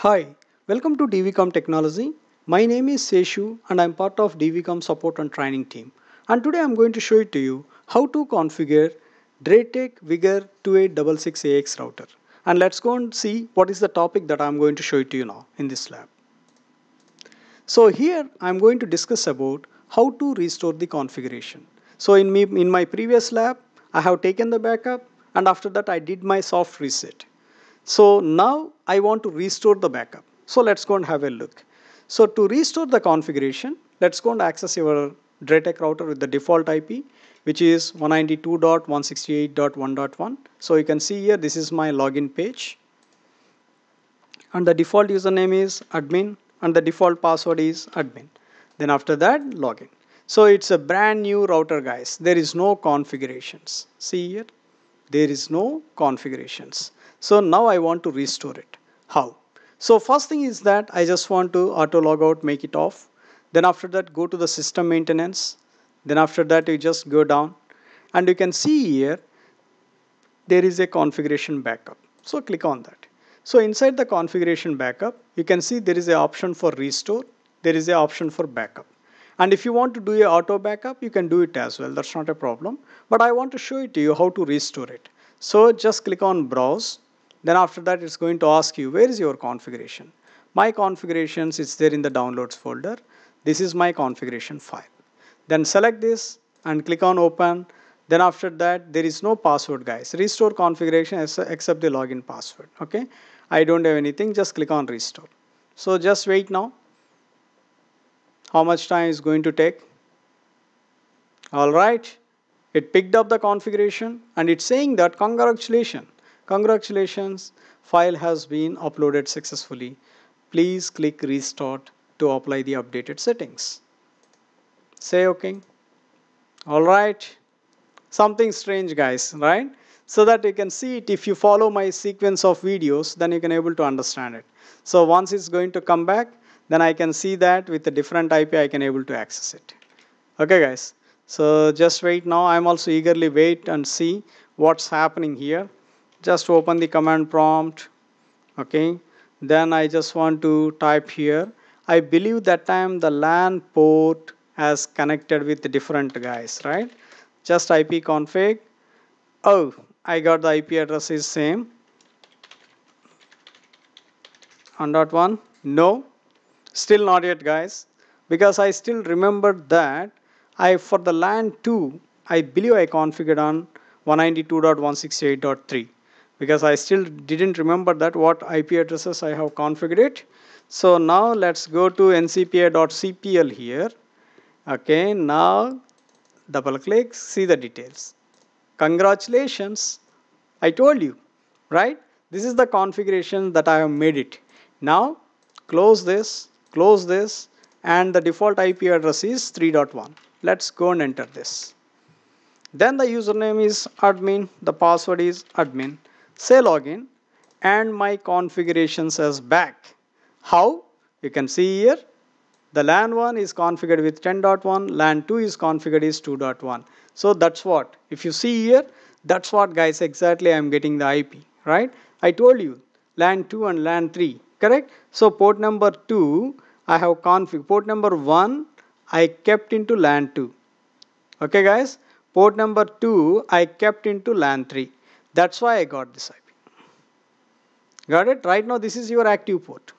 Hi, welcome to DVCOM Technology. My name is Seshu and I'm part of DVCOM support and training team. And today I'm going to show it to you how to configure DrayTek Vigor2866 router. And let's go and see what is the topic that I'm going to show it to you now in this lab. So here I'm going to discuss about how to restore the configuration. So in my previous lab, I have taken the backup and after that I did my soft reset. So now I want to restore the backup. So let's go and have a look. So to restore the configuration, let's go and access your DrayTek router with the default IP, which is 192.168.1.1. So you can see here, this is my login page. And the default username is admin and the default password is admin. Then after that, login. So it's a brand new router, guys. There is no configurations. See here, there is no configurations. So now I want to restore it. How? So first thing is that I just want to auto log out, make it off. Then after that, go to the system maintenance. Then after that, you just go down and you can see here, there is a configuration backup. So click on that. So inside the configuration backup, you can see there is an option for restore. There is an option for backup. And if you want to do a auto backup, you can do it as well. That's not a problem. But I want to show it to you how to restore it. So just click on browse. Then after that, it's going to ask you, where is your configuration? My configurations is there in the downloads folder. This is my configuration file. Then select this and click on open. Then after that, there is no password, guys. Restore configuration except the login password. Okay. I don't have anything. Just click on restore. So just wait now. How much time is going to take? All right. It picked up the configuration and it's saying that congratulations, file has been uploaded successfully. Please click restart to apply the updated settings. Say okay. All right. Something strange, guys, right? So that you can see it. If you follow my sequence of videos, then you can able to understand it. So once it's going to come back, then I can see that with a different IP I can able to access it. Okay, guys. So just wait now. I'm also eagerly wait and see what's happening here. Just open the command prompt. Okay. Then I just want to type here. I believe that time the LAN port has connected with the different guys, right? Just IP config. Oh, I got the IP address is same. 1.1. No, still not yet, guys, because I still remember that for the LAN 2, I believe I configured on 192.168.3 because I still didn't remember that what IP addresses I have configured. So now let's go to ncpa.cpl here. Okay, now double click, see the details. Congratulations, I told you, right? This is the configuration that I have made it. Now close this, and the default IP address is 3.1. Let's go and enter this. Then the username is admin, the password is admin. Say login, and my configurations as back. How? You can see here, the LAN 1 is configured with 10.1, LAN 2 is configured is 2.1. So that's what, if you see here, that's what, guys, exactly I'm getting the IP, right? I told you LAN 2 and LAN 3, correct? So port number 2, I have config. Port number 1, I kept into LAN 2. Okay, guys? Port number 2, I kept into LAN 3. That's why I got this IP. Got it? Right now, this is your active port.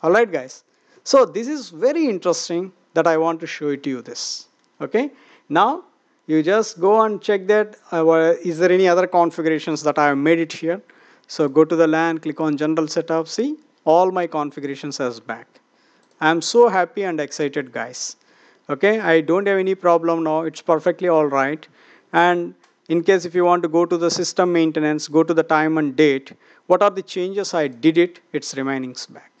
Alright, guys. So this is very interesting that I want to show it to you this. Okay. Now you just go and check that is there any other configurations that I have made it here. So go to the LAN, click on general setup. See all my configurations as back. I am so happy and excited, guys. Okay. I don't have any problem now. It's perfectly all right. And in case if you want to go to the system maintenance, go to the time and date, what are the changes I did it, it's remaining back.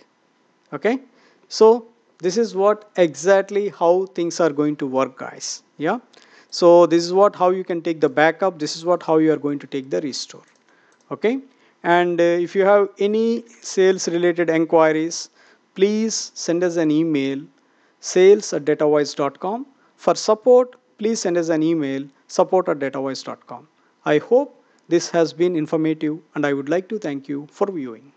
Okay, so this is what exactly how things are going to work, guys. Yeah, so this is what how you can take the backup. This is what how you are going to take the restore. Okay, and if you have any sales related enquiries, please send us an email, sales@datavoice.com. For support, please send us an email, support@datavoice.com. I hope This has been informative and I would like to thank you for viewing.